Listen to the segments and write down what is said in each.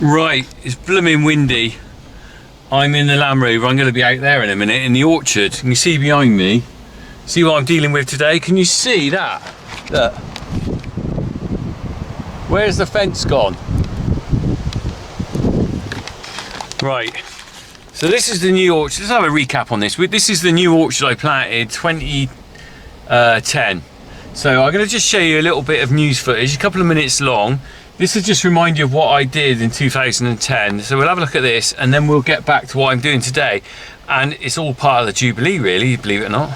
Right, it's blooming windy. I'm in the Land Rover. I'm going to be out there in a minute in the orchard. Can you see behind me? See what I'm dealing with today? Can you see that? Look. Where's the fence gone? Right. So this is the new orchard. Let's have a recap on this. This is the new orchard I planted 2010. So I'm going to just show you a little bit of news footage, a couple of minutes long. This will just remind you of what I did in 2010. So we'll have a look at this and then we'll get back to what I'm doing today. And it's all part of the Jubilee, really, believe it or not.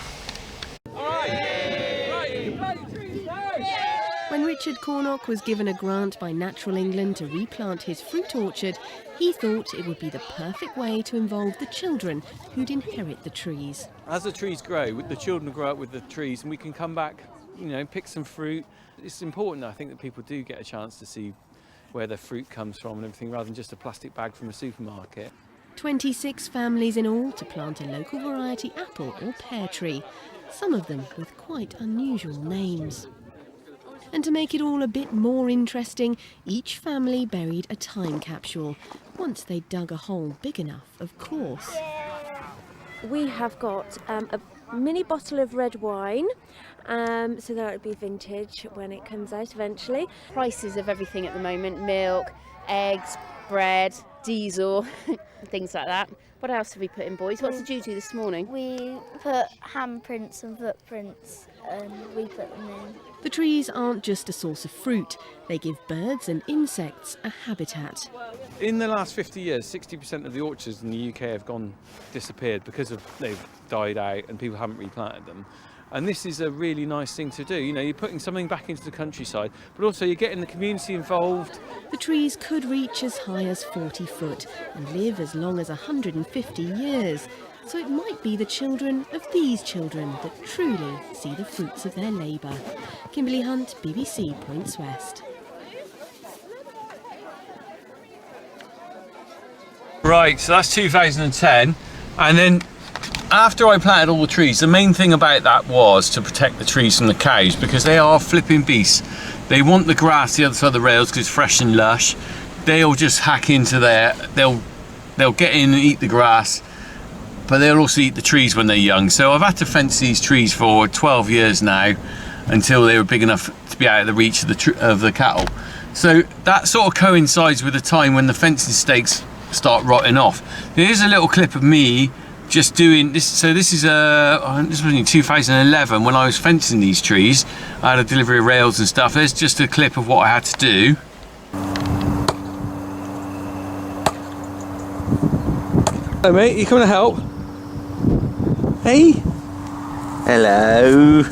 When Richard Cornock was given a grant by Natural England to replant his fruit orchard, he thought it would be the perfect way to involve the children who'd inherit the trees. As the trees grow, the children will grow up with the trees and we can come back, you know, pick some fruit. It's important, I think, that people do get a chance to see where their fruit comes from and everything, rather than just a plastic bag from a supermarket. 26 families in all to plant a local variety apple or pear tree, some of them with quite unusual names. And to make it all a bit more interesting, each family buried a time capsule, once they dug a hole big enough, of course. We have got a mini bottle of red wine, so that would be vintage when it comes out eventually. Prices of everything at the moment: milk, eggs, bread, diesel, things like that. What else have we put in, boys? What did you do this morning? We put handprints and footprints and we put them in. The trees aren't just a source of fruit, they give birds and insects a habitat. In the last 50 years, 60% of the orchards in the UK have disappeared because they've died out and people haven't replanted them. And this is a really nice thing to do. You know, you're putting something back into the countryside, but also you're getting the community involved. The trees could reach as high as 40 foot and live as long as 150 years. So it might be the children of these children that truly see the fruits of their labour. Kimberly Hunt, BBC Points West. Right, so that's 2010. And then after I planted all the trees, the main thing about that was to protect the trees from the cows, because they are flipping beasts. They want the grass the other side of the rails because it's fresh and lush. They'll just hack into there. They'll get in and eat the grass, but they'll also eat the trees when they're young. So I've had to fence these trees for 12 years now until they were big enough to be out of the reach of the cattle. So that sort of coincides with the time when the fencing stakes start rotting off. Here's a little clip of me just doing this. So this was in 2011 when I was fencing these trees. I had a delivery of rails and stuff. There's just a clip of what I had to do. Hello mate, you coming to help? Hey? Hello.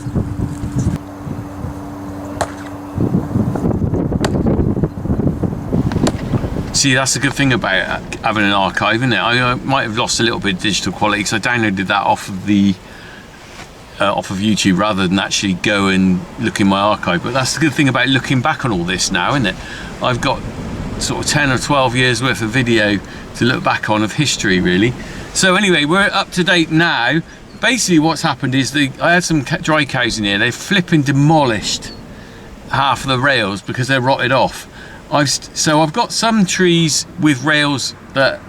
See, that's the good thing about having an archive, isn't it? I might have lost a little bit of digital quality because I downloaded that off of YouTube rather than actually go and look in my archive. But that's the good thing about looking back on all this now, isn't it? I've got sort of 10 or 12 years worth of video to look back on of history, really. So anyway, we're up to date now. Basically what's happened is I had some dry cows in here. They've flipping demolished half of the rails because they're rotted off. So I've got some trees with rails that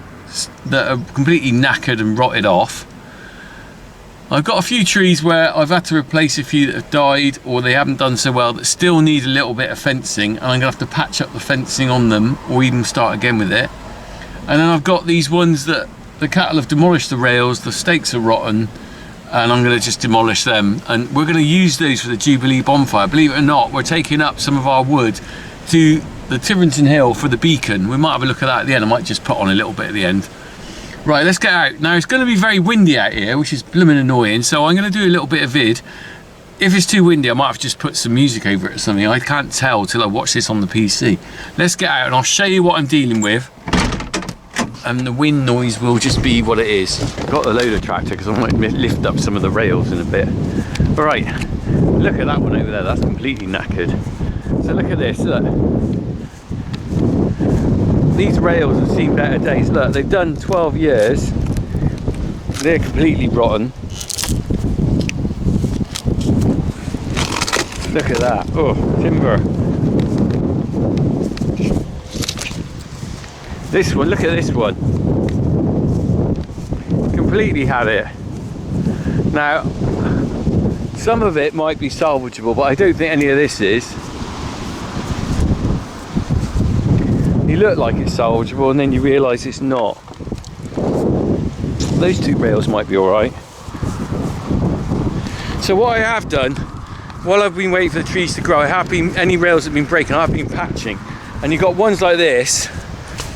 are completely knackered and rotted off. I've got a few trees where I've had to replace a few that have died or they haven't done so well that still need a little bit of fencing, and I'm gonna have to patch up the fencing on them or even start again with it. And then I've got these ones that the cattle have demolished the rails, the stakes are rotten, and I'm going to just demolish them. And we're going to use those for the Jubilee bonfire. Believe it or not, we're taking up some of our wood to the Tiverton Hill for the beacon. We might have a look at that at the end. I might just put on a little bit at the end. Right, let's get out. Now it's going to be very windy out here, which is blooming annoying, so I'm going to do a little bit of vid. If it's too windy, I might have just put some music over it or something. I can't tell till I watch this on the PC. Let's get out and I'll show you what I'm dealing with. And the wind noise will just be what it is. I've got a loader tractor because I might lift up some of the rails in a bit. All right, look at that one over there. That's completely knackered. So look at this, look. These rails have seen better days. Look, they've done 12 years. They're completely rotten. Look at that. Oh, timber. This one, look at this one. Completely had it. Now, some of it might be salvageable, but I don't think any of this is. You look like it's salvageable and then you realise it's not. Those two rails might be alright. So what I have done, while I've been waiting for the trees to grow, any rails that have been breaking, I've been patching. And you've got ones like this,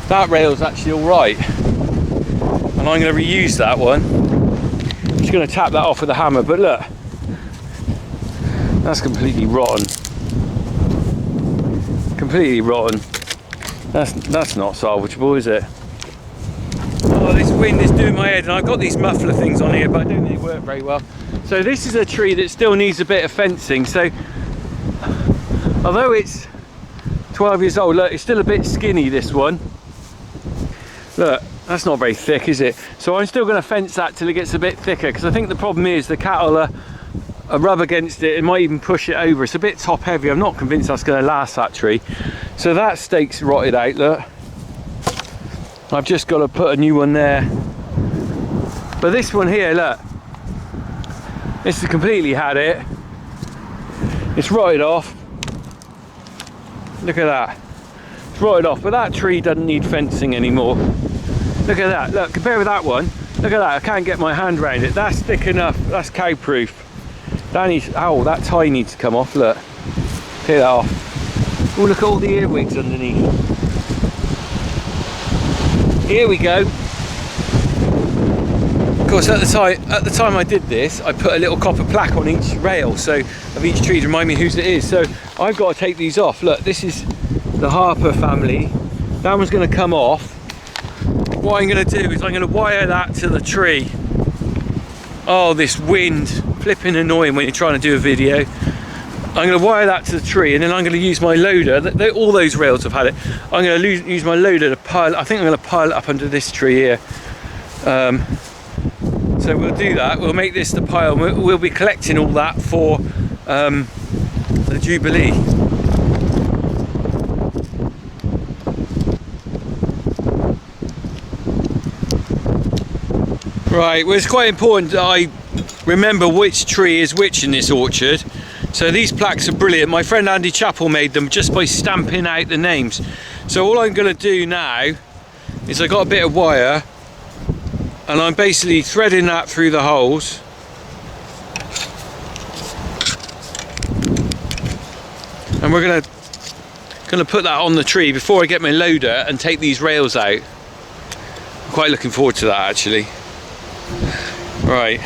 that rail's actually alright. And I'm going to reuse that one. I'm just going to tap that off with a hammer, but look, that's completely rotten. Completely rotten. That's not salvageable, is it? Oh, this wind is doing my head, and I've got these muffler things on here, but I don't think they work very well. So this is a tree that still needs a bit of fencing. So although it's 12 years old, look, it's still a bit skinny, this one. Look, that's not very thick, is it? So I'm still going to fence that till it gets a bit thicker, because I think the problem is the cattle are rub against it. It might even push it over. It's a bit top heavy. I'm not convinced that's going to last, that tree. So that stake's rotted out, look. I've just got to put a new one there. But this one here, look, this has completely had it. It's rotted off. Look at that. It's rotted off, but that tree doesn't need fencing anymore. Look at that. Look, compare with that one. Look at that. I can't get my hand around it. That's thick enough. That's cow-proof. That needs, oh, that tie needs to come off. Look. Take that off. Oh, look at all the earwigs underneath. Here we go. Of course, at the time I did this, I put a little copper plaque on each rail, so of each tree to remind me whose it is. So I've got to take these off. Look, this is the Harper family. That one's going to come off. What I'm going to do is I'm going to wire that to the tree. Oh, this wind, flipping annoying when you're trying to do a video. I'm going to wire that to the tree, and then I'm going to use my loader. All those rails have had it. I'm going to use my loader to pile. I think I'm going to pile it up under this tree here. So we'll do that. We'll make this the pile. We'll be collecting all that for the Jubilee. Right, well, it's quite important that I remember which tree is which in this orchard. So these plaques are brilliant. My friend Andy Chappell made them just by stamping out the names. So all I'm going to do now is I got a bit of wire, and I'm basically threading that through the holes. And we're going to put that on the tree before I get my loader and take these rails out. I'm quite looking forward to that, actually. Right.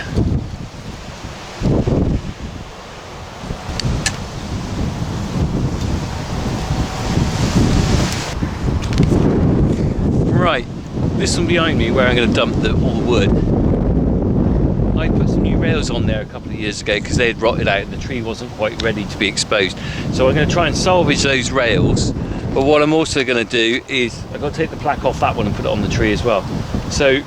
Right, this one behind me where I'm going to dump all the wood. I put some new rails on there a couple of years ago because they had rotted out and the tree wasn't quite ready to be exposed. So I'm going to try and salvage those rails. But what I'm also going to do is I've got to take the plaque off that one and put it on the tree as well. So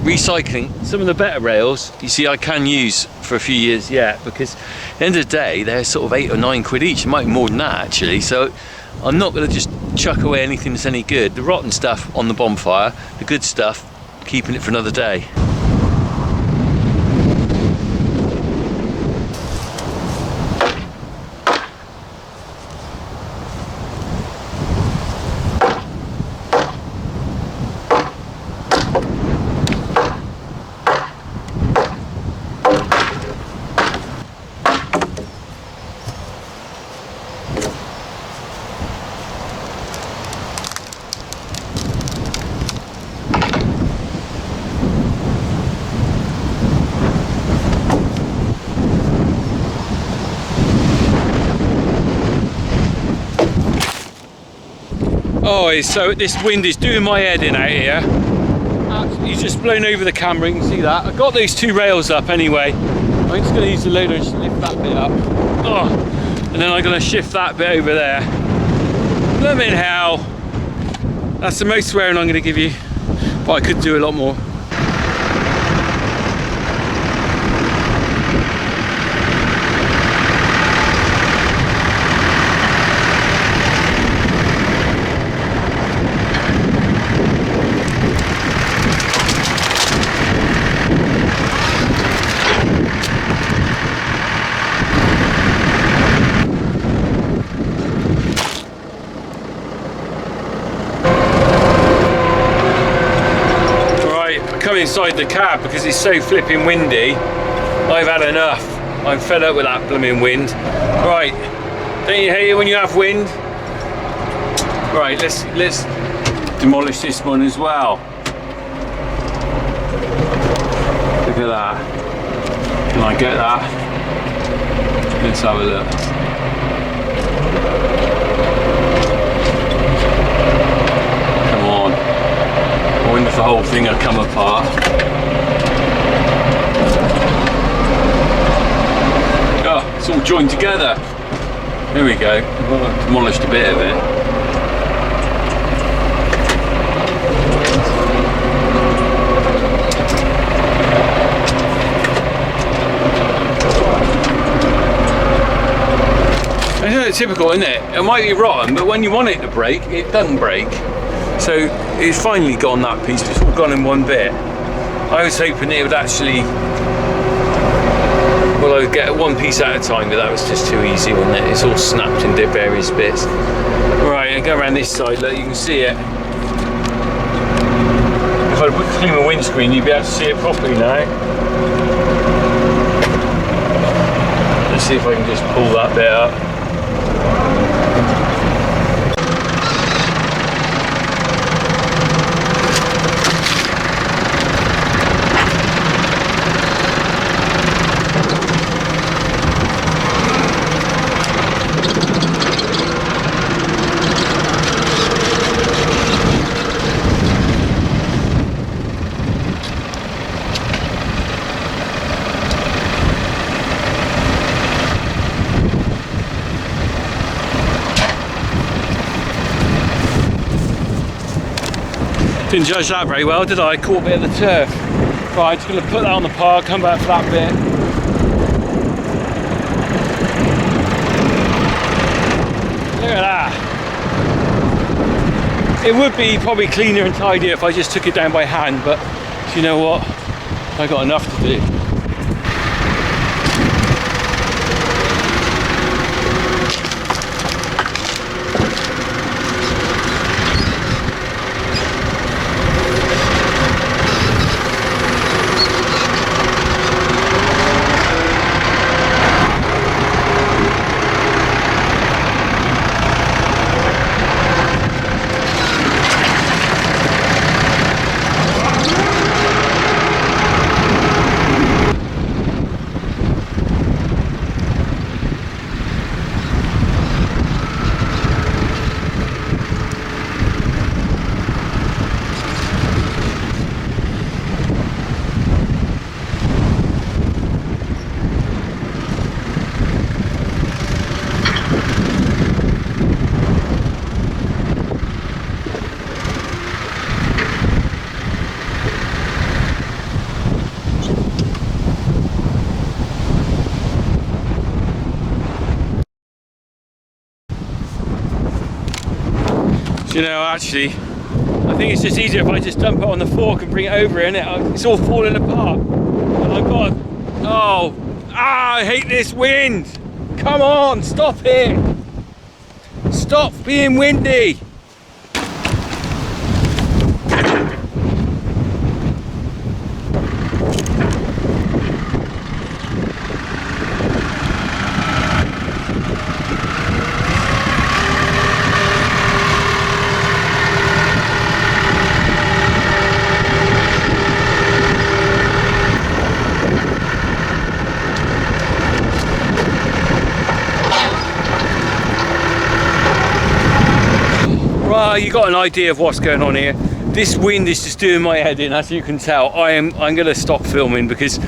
recycling some of the better rails, you see, I can use for a few years yet, because at the end of the day they're sort of 8 or 9 quid each. It might be more than that, actually. So I'm not going to just chuck away anything that's any good. The rotten stuff on the bonfire, the good stuff, keeping it for another day. Oh, so this wind is doing my head in out here. Absolutely just blown over the camera, you can see that. I've got those 2 rails up anyway. I'm just going to use the loader and just lift that bit up. Oh, and then I'm going to shift that bit over there. Blimmin' hell. That's the most swearing I'm going to give you, but I could do a lot more. come inside the cab because it's so flipping windy. I've had enough. I'm fed up with that blooming wind. Right, don't you hate it when you have wind? Right, let's demolish this one as well. Look at that. Can I get that? Let's have a look. Come on. I wonder if the whole thing will come apart. Oh, it's all joined together. There we go. I've demolished a bit of it. It's typical, isn't it? It might be rotten, but when you want it to break, it doesn't break. So it's finally gone, that piece. It's all gone in one bit. I was hoping it would actually, well, I would get one piece at a time, but that was just too easy, wasn't it? It's all snapped into various bits. Right, I go around this side, look, you can see it. If I put clean the windscreen, you'd be able to see it properly now. Let's see if I can just pull that bit up. Didn't judge that very well, did I? I caught a bit of the turf. Right, just going to put that on the pile, come back for that bit. Look at that. It would be probably cleaner and tidier if I just took it down by hand, but you know what? I got enough to do. You know, actually, I think it's just easier if I just dump it on the fork and bring it over here, and it's all falling apart. Oh my God. Oh, I hate this wind. Come on, stop it. Stop being windy. You got an idea of what's going on here. This wind is just doing my head in, as you can tell. I'm going to stop filming because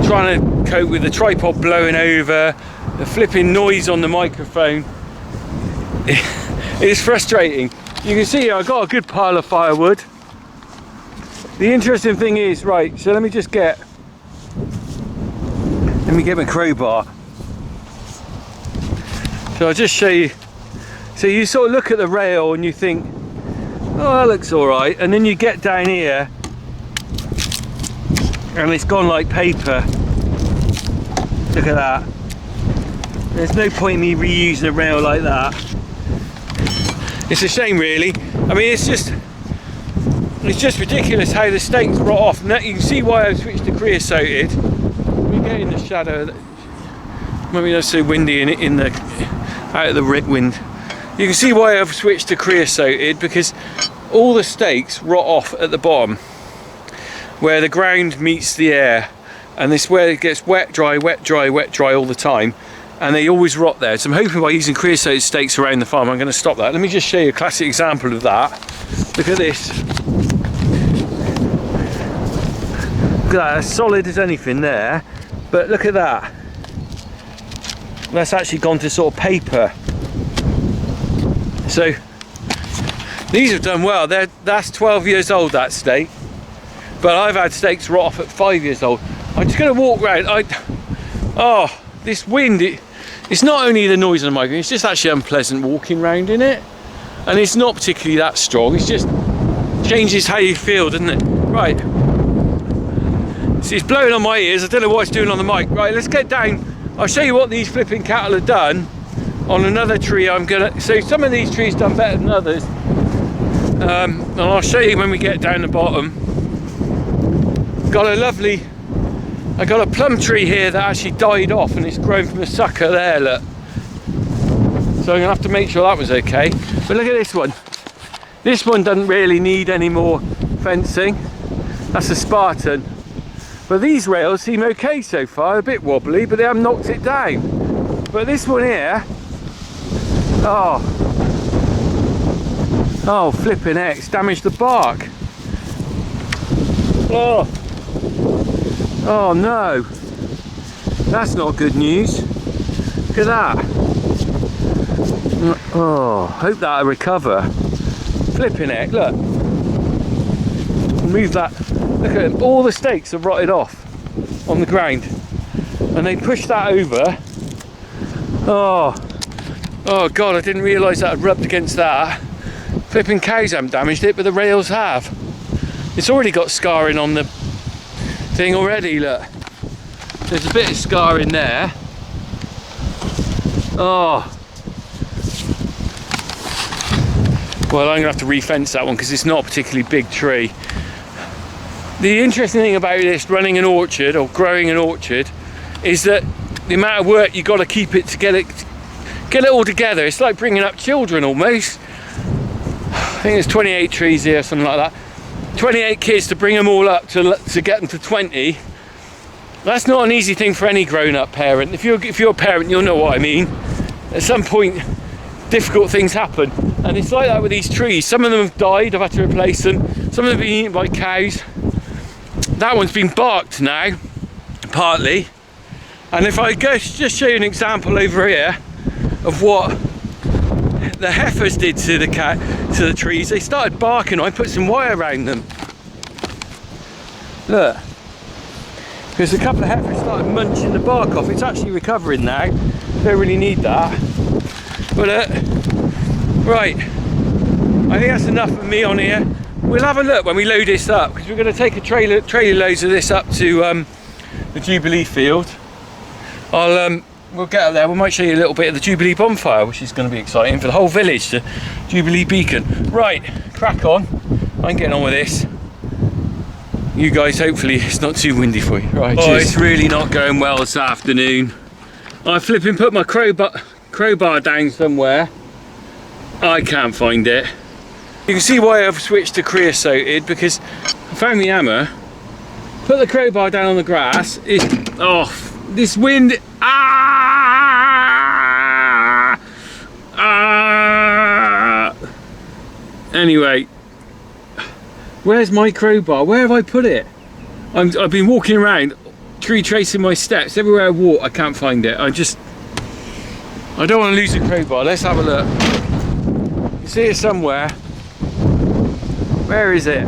trying to cope with the tripod blowing over, the flipping noise on the microphone, it's frustrating. You can see here I've got a good pile of firewood. The interesting thing is, right, so let me get my crowbar. So I'll just show you. So you sort of look at the rail and you think, oh, that looks all right, and then you get down here and it's gone like paper. Look at that. There's no point in me reusing a rail like that. It's a shame, really. I mean, it's just, it's just ridiculous how the stakes rot off. And that, you can see why I've switched to creosoted. We get in the shadow. Maybe not so windy in the out of the wind. You can see why I've switched to creosoted, because all the stakes rot off at the bottom where the ground meets the air, and this where it gets wet, dry, wet, dry, wet, dry all the time, and they always rot there. So I'm hoping by using creosote stakes around the farm I'm going to stop that. Let me just show you a classic example of that. Look at this. Look at that, as solid as anything there, but look at that. That's actually gone to sort of paper. So these have done well. That's 12 years old, that stake. But I've had stakes rot off at 5 years old. I'm just going to walk around. Oh, this wind, it's not only the noise on the microphone, it's just actually unpleasant walking around in it. And it's not particularly that strong, it's just changes how you feel, doesn't it? Right. See, it's blowing on my ears, I don't know what it's doing on the mic. Right, let's get down. I'll show you what these flipping cattle have done on another tree. So some of these trees done better than others. And I'll show you when we get down the bottom. I got a plum tree here that actually died off, and it's grown from a sucker there, look. So I'm gonna have to make sure that was okay. But look at this one. This one doesn't really need any more fencing. That's a Spartan. But these rails seem okay so far, a bit wobbly, but they haven't knocked it down. But this one here, oh flipping heck, it's damaged the bark. Oh no, that's not good news. Look at that. Oh, hope that'll recover. Flipping heck, look. Move that. Look at it, all the stakes have rotted off on the ground. And they pushed that over. Oh God, I didn't realise that had rubbed against that. Flipping cows haven't damaged it, but the rails have. It's already got scarring on the thing already, look. There's a bit of scarring there. Oh. Well, I'm going to have to re-fence that one because it's not a particularly big tree. The interesting thing about this, running an orchard or growing an orchard, is that the amount of work you've got to keep it to get it all together. It's like bringing up children almost. I think there's 28 trees here, something like that. 28 kids to bring them all up to get them to 20. That's not an easy thing for any grown-up parent. If you're a parent, you'll know what I mean. At some point, difficult things happen, and it's like that with these trees. Some of them have died, I've had to replace them. Some of them have been eaten by cows. That one's been barked now, partly. And if I go just show you an example over here of what the heifers did to the trees, they started barking. I put some wire around them. Look, because a couple of heifers started munching the bark off. It's actually recovering now. Don't really need that. But right, I think that's enough of me on here. We'll have a look when we load this up, because we're going to take a trailer loads of this up to the Jubilee field. We'll get up there, we might show you a little bit of the Jubilee bonfire, which is going to be exciting for the whole village, the Jubilee beacon. Right, crack on. I'm getting on with this. You guys, hopefully it's not too windy for you. Right, it's really not going well this afternoon. I flipping put my crowbar down somewhere. I can't find it. You can see why I've switched to creosoted, because I found my hammer, put the crowbar down on the grass. This wind. Anyway, where's my crowbar? Where have I put it? I've been walking around, retracing my steps. Everywhere I walk, I can't find it. I don't want to lose the crowbar. Let's have a look. You see it somewhere. Where is it?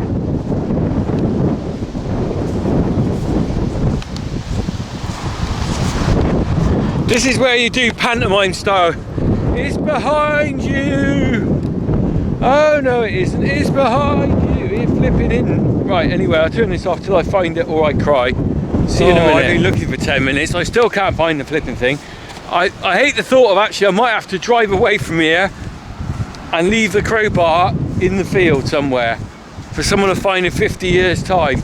This is where you do pantomime style. It's behind you. Oh no, it isn't. It's behind you. It's flipping in. Right, anyway, I'll turn this off till I find it or I cry. See you in a minute. I've been looking for 10 minutes. I still can't find the flipping thing. I hate the thought of actually I might have to drive away from here and leave the crowbar in the field somewhere. for someone to find in 50 years time.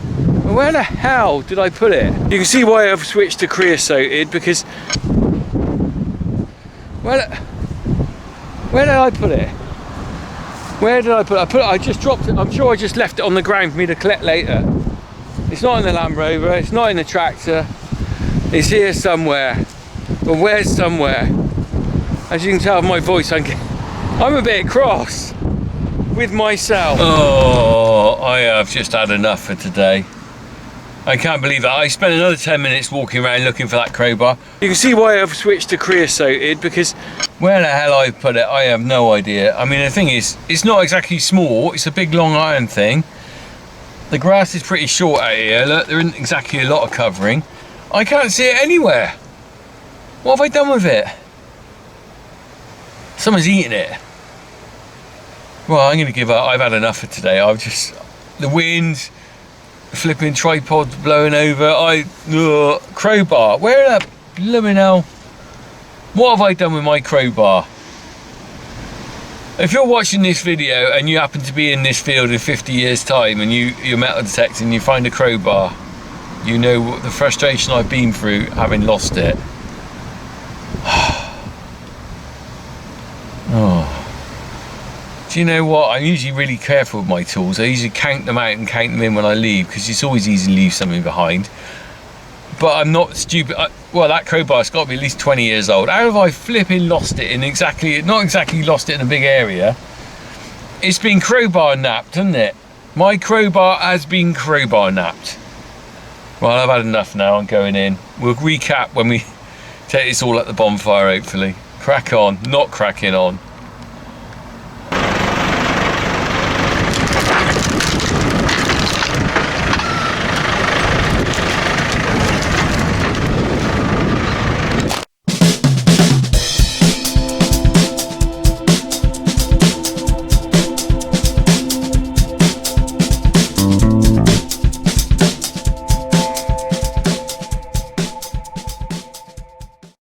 Where the hell did I put it? You can see why I've switched to creosoted, because where did I put it? Where did I put it? I just dropped it. I'm sure I just left it on the ground for me to collect later. It's not in the Land Rover, it's not in the tractor. It's here somewhere. But where's somewhere? As you can tell from my voice, I'm a bit cross with myself. Oh, I have just had enough for today. I can't believe that. I spent another 10 minutes walking around looking for that crowbar. You can see why I've switched to creosoted, because where the hell I put it, I have no idea. I mean, the thing is, it's not exactly small, it's a big long iron thing. The grass is pretty short out here. Look, there isn't exactly a lot of covering. I can't see it anywhere. What have I done with it? Someone's eaten it. Well, I'm going to give up. I've had enough for today. The wind, the flipping tripod blowing over. Crowbar. Where the blooming hell? What have I done with my crowbar? If you're watching this video and you happen to be in this field in 50 years time and you're metal detecting and you find a crowbar, you know what the frustration I've been through having lost it. Oh. Do you know what? I'm usually really careful with my tools. I usually count them out and count them in when I leave, because it's always easy to leave something behind. But I'm not stupid. Well, that crowbar's got to be at least 20 years old. How have I flipping lost it in not exactly lost it in a big area? It's been crowbar napped, hasn't it? My crowbar has been crowbar napped. Well, I've had enough now. I'm going in. We'll recap when we take this all at the bonfire, hopefully. Crack on, not cracking on.